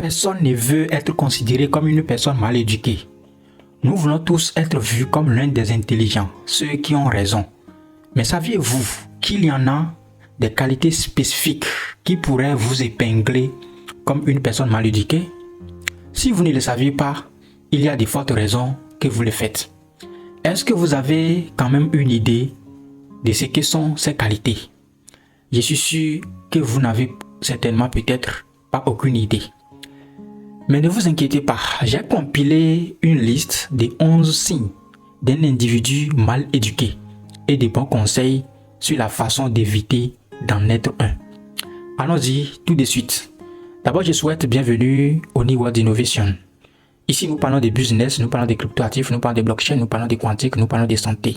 Personne ne veut être considéré comme une personne mal éduquée. Nous voulons tous être vus comme l'un des intelligents, ceux qui ont raison. Mais saviez-vous qu'il y en a des qualités spécifiques qui pourraient vous épingler comme une personne mal éduquée? Si vous ne le saviez pas, il y a de fortes raisons que vous le faites. Est-ce que vous avez quand même une idée de ce que sont ces qualités? Je suis sûr que vous n'avez certainement peut-être pas aucune idée. Mais ne vous inquiétez pas, j'ai compilé une liste de 11 signes d'un individu mal éduqué et des bons conseils sur la façon d'éviter d'en être un. Allons-y tout de suite. D'abord, je souhaite bienvenue au New World Innovation. Ici, nous parlons de business, nous parlons de cryptoactifs, nous parlons de blockchain, nous parlons de quantique, nous parlons de santé.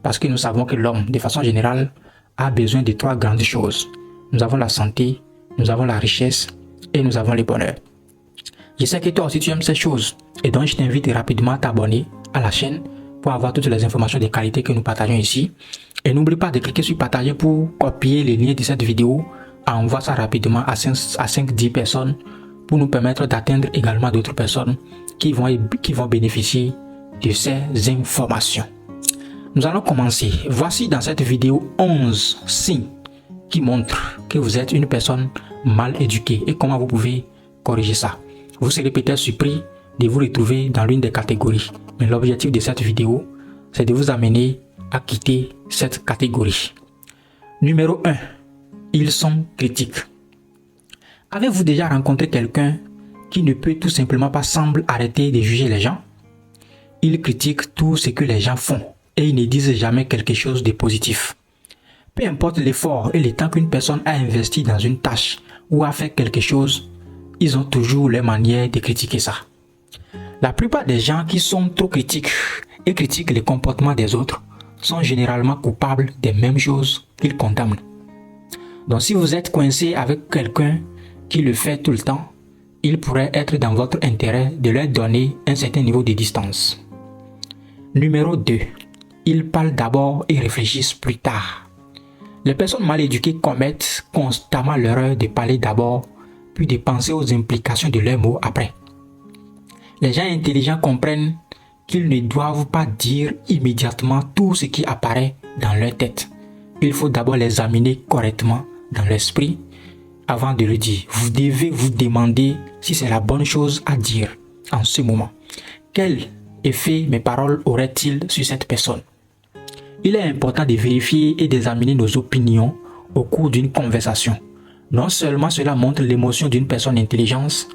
Parce que nous savons que l'homme, de façon générale, a besoin de 3 grandes choses. Nous avons la santé, nous avons la richesse et nous avons le bonheur. Je sais que toi aussi tu aimes ces choses et donc je t'invite rapidement à t'abonner à la chaîne pour avoir toutes les informations de qualité que nous partageons ici. Et n'oublie pas de cliquer sur partager pour copier les liens de cette vidéo. Envoie ça rapidement à 5-10 personnes pour nous permettre d'atteindre également d'autres personnes qui vont bénéficier de ces informations. Nous allons commencer. Voici dans cette vidéo 11 signes qui montrent que vous êtes une personne mal éduquée et comment vous pouvez corriger ça. Vous serez peut-être surpris de vous retrouver dans l'une des catégories. Mais l'objectif de cette vidéo, c'est de vous amener à quitter cette catégorie. Numéro 1. Ils sont critiques. Avez-vous déjà rencontré quelqu'un qui ne peut tout simplement pas semble arrêter de juger les gens? Ils critiquent tout ce que les gens font et ils ne disent jamais quelque chose de positif. Peu importe l'effort et le temps qu'une personne a investi dans une tâche ou a fait quelque chose, ils ont toujours leur manière de critiquer ça. La plupart des gens qui sont trop critiques et critiquent les comportements des autres sont généralement coupables des mêmes choses qu'ils condamnent. Donc si vous êtes coincé avec quelqu'un qui le fait tout le temps, il pourrait être dans votre intérêt de leur donner un certain niveau de distance. Numéro 2. Ils parlent d'abord et réfléchissent plus tard. Les personnes mal éduquées commettent constamment l'erreur de parler d'abord puis de penser aux implications de leurs mots après. Les gens intelligents comprennent qu'ils ne doivent pas dire immédiatement tout ce qui apparaît dans leur tête. Il faut d'abord l'examiner correctement dans l'esprit avant de le dire. Vous devez vous demander si c'est la bonne chose à dire en ce moment. Quel effet mes paroles auraient-ils sur cette personne? Il est important de vérifier et d'examiner nos opinions au cours d'une conversation. Non seulement cela montre l'émotion d'une personne intelligente,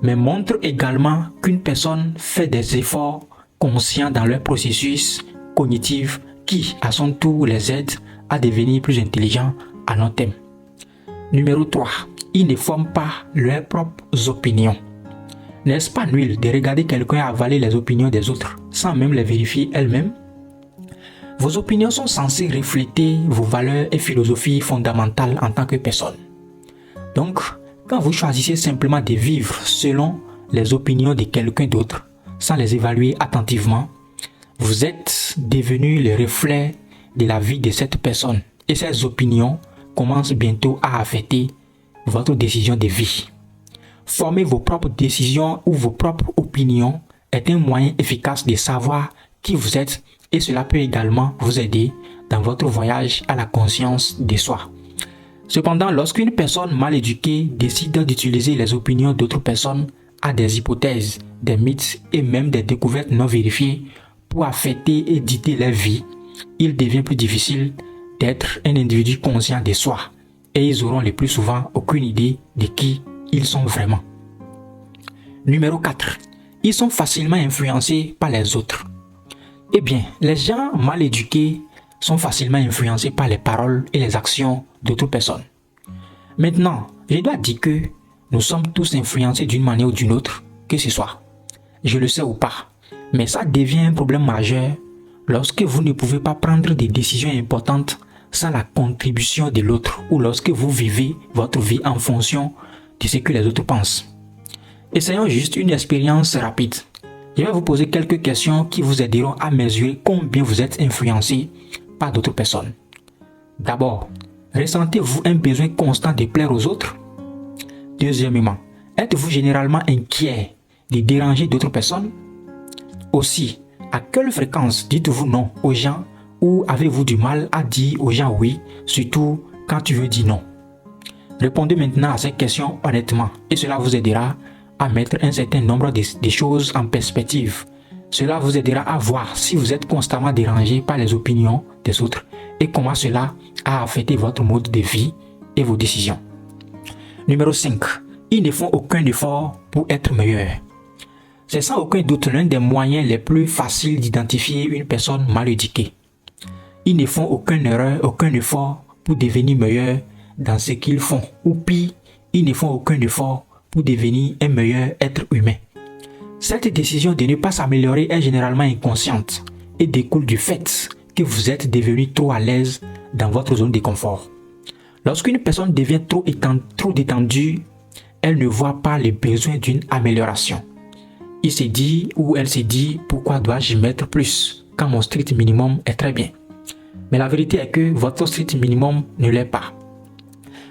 mais montre également qu'une personne fait des efforts conscients dans leur processus cognitif qui, à son tour, les aide à devenir plus intelligents à long terme. Numéro 3. Ils ne forment pas leurs propres opinions. N'est-ce pas nul de regarder quelqu'un avaler les opinions des autres sans même les vérifier elles-mêmes? Vos opinions sont censées refléter vos valeurs et philosophies fondamentales en tant que personne. Donc, quand vous choisissez simplement de vivre selon les opinions de quelqu'un d'autre, sans les évaluer attentivement, vous êtes devenu le reflet de la vie de cette personne et ces opinions commencent bientôt à affecter votre décision de vie. Former vos propres décisions ou vos propres opinions est un moyen efficace de savoir qui vous êtes et cela peut également vous aider dans votre voyage à la conscience de soi. Cependant, lorsqu'une personne mal éduquée décide d'utiliser les opinions d'autres personnes à des hypothèses, des mythes et même des découvertes non vérifiées pour affecter et dicter leur vie, il devient plus difficile d'être un individu conscient de soi et ils auront le plus souvent aucune idée de qui ils sont vraiment. Numéro 4. Ils sont facilement influencés par les autres. Eh bien, les gens mal éduqués sont facilement influencés par les paroles et les actions d'autres personnes. Maintenant, je dois dire que nous sommes tous influencés d'une manière ou d'une autre, que ce soit. Je le sais ou pas, mais ça devient un problème majeur lorsque vous ne pouvez pas prendre des décisions importantes sans la contribution de l'autre ou lorsque vous vivez votre vie en fonction de ce que les autres pensent. Essayons juste une expérience rapide. Je vais vous poser quelques questions qui vous aideront à mesurer combien vous êtes influencé par d'autres personnes. D'abord, ressentez-vous un besoin constant de plaire aux autres? Deuxièmement, êtes-vous généralement inquiet de déranger d'autres personnes? Aussi, à quelle fréquence dites-vous non aux gens ou avez-vous du mal à dire aux gens oui, surtout quand tu veux dire non? Répondez maintenant à ces questions honnêtement et cela vous aidera à mettre un certain nombre de choses en perspective. Cela vous aidera à voir si vous êtes constamment dérangé par les opinions des autres et comment cela a affecté votre mode de vie et vos décisions. Numéro 5. Ils ne font aucun effort pour être meilleurs. C'est sans aucun doute l'un des moyens les plus faciles d'identifier une personne mal éduquée. Ils ne font aucune erreur, aucun effort pour devenir meilleurs dans ce qu'ils font. Ou pire, ils ne font aucun effort pour devenir un meilleur être humain. Cette décision de ne pas s'améliorer est généralement inconsciente et découle du fait que vous êtes devenu trop à l'aise dans votre zone de confort. Lorsqu'une personne devient trop détendue, elle ne voit pas les besoins d'une amélioration. Il se dit ou elle se dit pourquoi dois-je mettre plus quand mon strict minimum est très bien. Mais la vérité est que votre strict minimum ne l'est pas.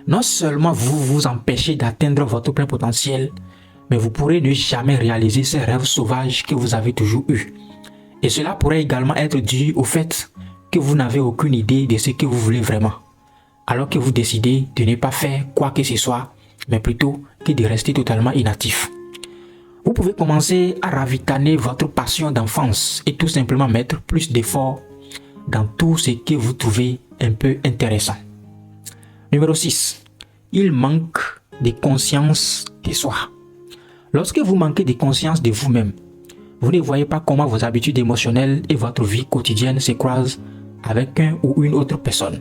Non seulement vous vous empêchez d'atteindre votre plein potentiel, mais vous pourrez ne jamais réaliser ces rêves sauvages que vous avez toujours eus. Et cela pourrait également être dû au fait que vous n'avez aucune idée de ce que vous voulez vraiment, alors que vous décidez de ne pas faire quoi que ce soit, mais plutôt que de rester totalement inactif. Vous pouvez commencer à ravitaner votre passion d'enfance et tout simplement mettre plus d'efforts dans tout ce que vous trouvez un peu intéressant. Numéro 6. Il manque de conscience de soi. Lorsque vous manquez de conscience de vous-même, vous ne voyez pas comment vos habitudes émotionnelles et votre vie quotidienne se croisent avec un ou une autre personne.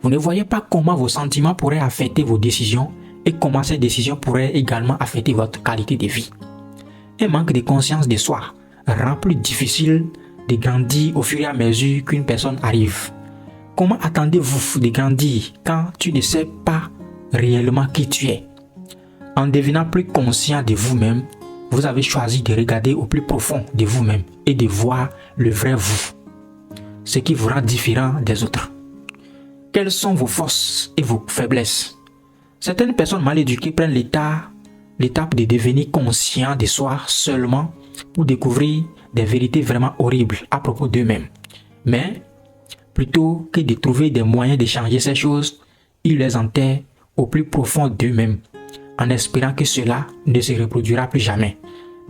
Vous ne voyez pas comment vos sentiments pourraient affecter vos décisions et comment ces décisions pourraient également affecter votre qualité de vie. Un manque de conscience de soi rend plus difficile de grandir au fur et à mesure qu'une personne arrive. Comment attendez-vous de grandir quand tu ne sais pas réellement qui tu es? En devenant plus conscient de vous-même, vous avez choisi de regarder au plus profond de vous-même et de voir le vrai vous, ce qui vous rend différent des autres. Quelles sont vos forces et vos faiblesses? Certaines personnes mal éduquées prennent l'étape de devenir conscient de soi seulement pour découvrir des vérités vraiment horribles à propos d'eux-mêmes. Mais plutôt que de trouver des moyens de changer ces choses, ils les enterrent au plus profond d'eux-mêmes, en espérant que cela ne se reproduira plus jamais.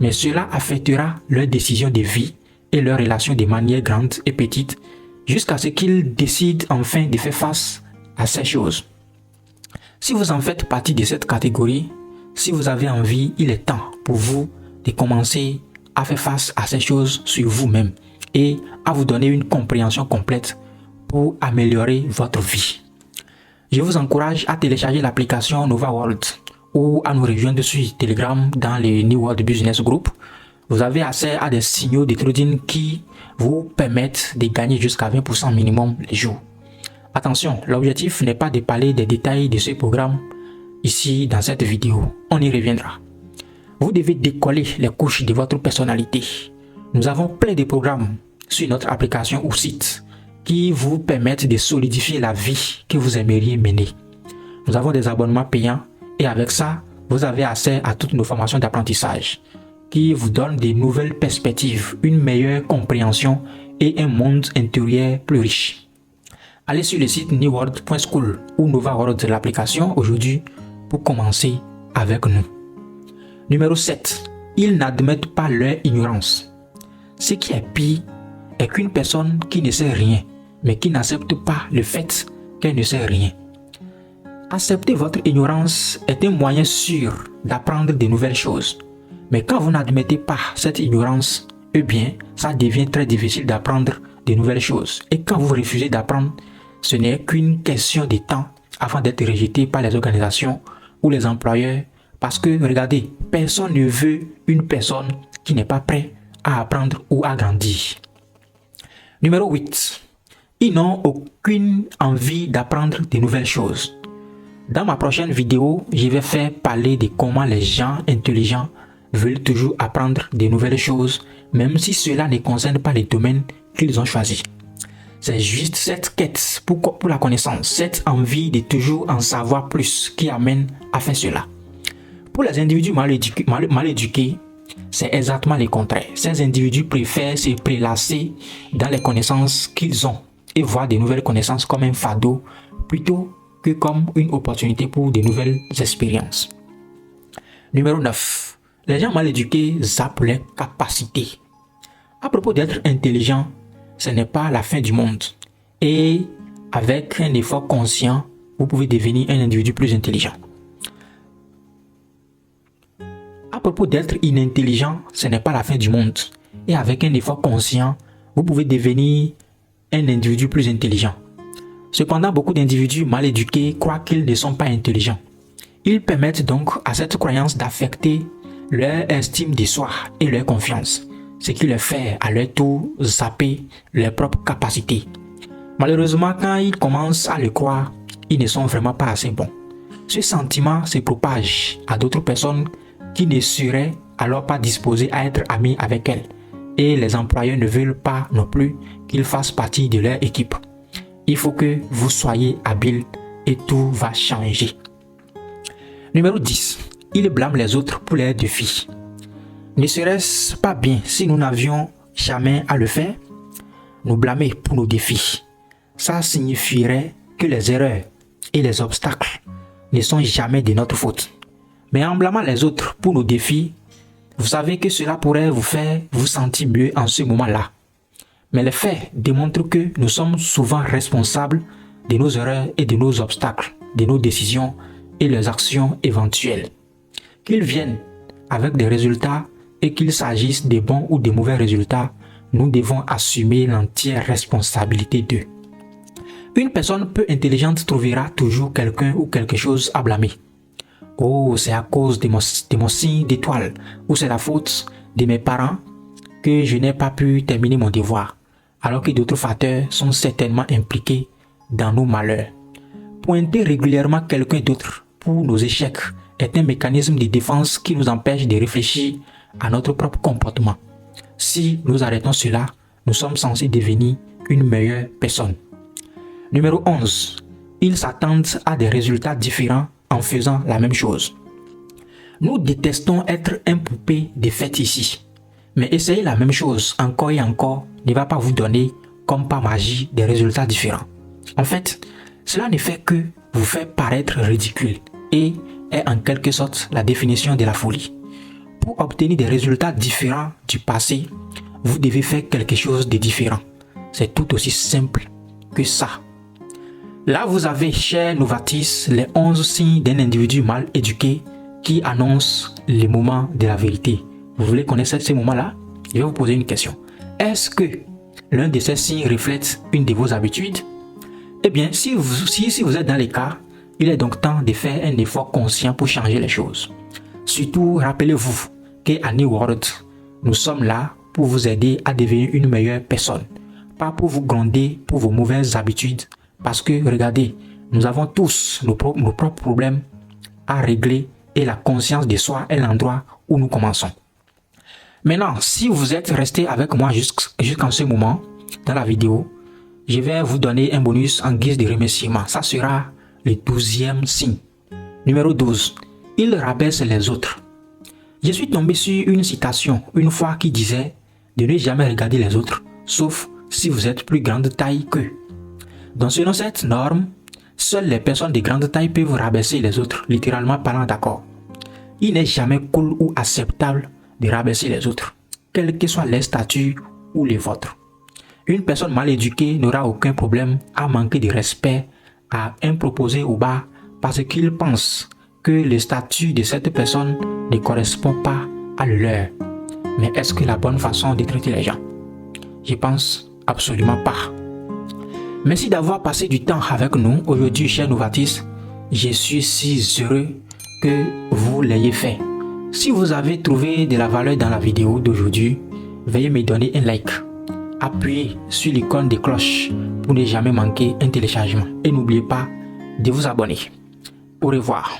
Mais cela affectera leurs décisions de vie et leurs relations de manière grande et petite, jusqu'à ce qu'ils décident enfin de faire face à ces choses. Si vous en faites partie de cette catégorie, si vous avez envie, il est temps pour vous de commencer à faire face à ces choses sur vous-même et à vous donner une compréhension complète pour améliorer votre vie. Je vous encourage à télécharger l'application Nova World ou à nous rejoindre sur Telegram dans le New World Business Group. Vous avez accès à des signaux de trading qui vous permettent de gagner jusqu'à 20% minimum les jours. Attention, l'objectif n'est pas de parler des détails de ce programme ici dans cette vidéo. On y reviendra. Vous devez décoller les couches de votre personnalité. Nous avons plein de programmes sur notre application ou site qui vous permettent de solidifier la vie que vous aimeriez mener. Nous avons des abonnements payants et avec ça, vous avez accès à toutes nos formations d'apprentissage qui vous donnent de nouvelles perspectives, une meilleure compréhension et un monde intérieur plus riche. Allez sur le site newworld.school ou Nova World l'application aujourd'hui pour commencer avec nous. Numéro 7. Ils n'admettent pas leur ignorance. Ce qui est pire est qu'une personne qui ne sait rien, mais qui n'accepte pas le fait qu'elle ne sait rien. Accepter votre ignorance est un moyen sûr d'apprendre de nouvelles choses. Mais quand vous n'admettez pas cette ignorance, eh bien, ça devient très difficile d'apprendre de nouvelles choses. Et quand vous refusez d'apprendre, ce n'est qu'une question de temps avant d'être rejeté par les organisations ou les employeurs. Parce que, regardez, personne ne veut une personne qui n'est pas prête à apprendre ou à grandir. Numéro 8. Ils n'ont aucune envie d'apprendre de nouvelles choses. Dans ma prochaine vidéo, je vais faire parler de comment les gens intelligents veulent toujours apprendre de nouvelles choses, même si cela ne concerne pas les domaines qu'ils ont choisis. C'est juste cette quête pour la connaissance, cette envie de toujours en savoir plus qui amène à faire cela. Pour les individus mal éduqués, c'est exactement le contraire. Ces individus préfèrent se prélasser dans les connaissances qu'ils ont et voir de nouvelles connaissances comme un fardeau plutôt que comme une opportunité pour de nouvelles expériences. Numéro 9. Les gens mal éduqués zappent leurs capacités. À propos d'être intelligent, ce n'est pas la fin du monde. Et avec un effort conscient, vous pouvez devenir un individu plus intelligent. À propos d'être inintelligent, ce n'est pas la fin du monde. Et avec un effort conscient, vous pouvez devenir un individu plus intelligent. Cependant, beaucoup d'individus mal éduqués croient qu'ils ne sont pas intelligents. Ils permettent donc à cette croyance d'affecter leur estime de soi et leur confiance, ce qui leur fait à leur tour zapper leurs propres capacités. Malheureusement, quand ils commencent à le croire, ils ne sont vraiment pas assez bons. Ce sentiment se propage à d'autres personnes qui ne seraient alors pas disposées à être amies avec elles. Et les employeurs ne veulent pas non plus qu'ils fassent partie de leur équipe. Il faut que vous soyez habile et tout va changer. Numéro 10. Ils blâment les autres pour leurs défis. Ne serait-ce pas bien si nous n'avions jamais à le faire? Nous blâmer pour nos défis. Ça signifierait que les erreurs et les obstacles ne sont jamais de notre faute. Mais en blâmant les autres pour nos défis, vous savez que cela pourrait vous faire vous sentir mieux en ce moment-là. Mais les faits démontrent que nous sommes souvent responsables de nos erreurs et de nos obstacles, de nos décisions et leurs actions éventuelles. Qu'ils viennent avec des résultats et qu'il s'agisse de bons ou de mauvais résultats, nous devons assumer l'entière responsabilité d'eux. Une personne peu intelligente trouvera toujours quelqu'un ou quelque chose à blâmer. Oh, c'est à cause de mon signe d'étoile, ou c'est la faute de mes parents que je n'ai pas pu terminer mon devoir, alors que d'autres facteurs sont certainement impliqués dans nos malheurs. Pointer régulièrement quelqu'un d'autre pour nos échecs est un mécanisme de défense qui nous empêche de réfléchir à notre propre comportement. Si nous arrêtons cela, nous sommes censés devenir une meilleure personne. Numéro 11. Ils s'attendent à des résultats différents en faisant la même chose. Nous détestons être un poupée de fête ici. Mais essayer la même chose encore et encore ne va pas vous donner, comme par magie, des résultats différents. En fait, cela ne fait que vous faire paraître ridicule et est en quelque sorte la définition de la folie. Pour obtenir des résultats différents du passé, vous devez faire quelque chose de différent. C'est tout aussi simple que ça. Là, vous avez, chers novatistes, les 11 signes d'un individu mal éduqué qui annoncent les moments de la vérité. Vous voulez connaître ces moments-là? Je vais vous poser une question. Est-ce que l'un de ces signes reflète une de vos habitudes? Eh bien, si vous êtes dans les cas, il est donc temps de faire un effort conscient pour changer les choses. Surtout, rappelez-vous qu'à New World, nous sommes là pour vous aider à devenir une meilleure personne. Pas pour vous gronder pour vos mauvaises habitudes. Parce que, regardez, nous avons tous nos propres problèmes à régler et la conscience de soi est l'endroit où nous commençons. Maintenant, si vous êtes resté avec moi jusqu'en ce moment dans la vidéo, je vais vous donner un bonus en guise de remerciement. Ça sera le 12e signe. Numéro 12. Ils rabaissent les autres. Je suis tombé sur une citation une fois qui disait de ne jamais regarder les autres, sauf si vous êtes plus grande taille qu'eux. Donc selon cette norme, seules les personnes de grande taille peuvent rabaisser les autres, littéralement parlant, d'accord. Il n'est jamais cool ou acceptable de rabaisser les autres, quelle que soit leur statut ou les vôtres. Une personne mal éduquée n'aura aucun problème à manquer de respect à improposer au bas parce qu'il pense que le statut de cette personne ne correspond pas à le leur. Mais est-ce que la bonne façon de traiter les gens? Je pense absolument pas. Merci d'avoir passé du temps avec nous aujourd'hui, chers novatistes. Je suis si heureux que vous l'ayez fait. Si vous avez trouvé de la valeur dans la vidéo d'aujourd'hui, veuillez me donner un like. Appuyez sur l'icône de cloche pour ne jamais manquer un téléchargement. Et n'oubliez pas de vous abonner. Au revoir.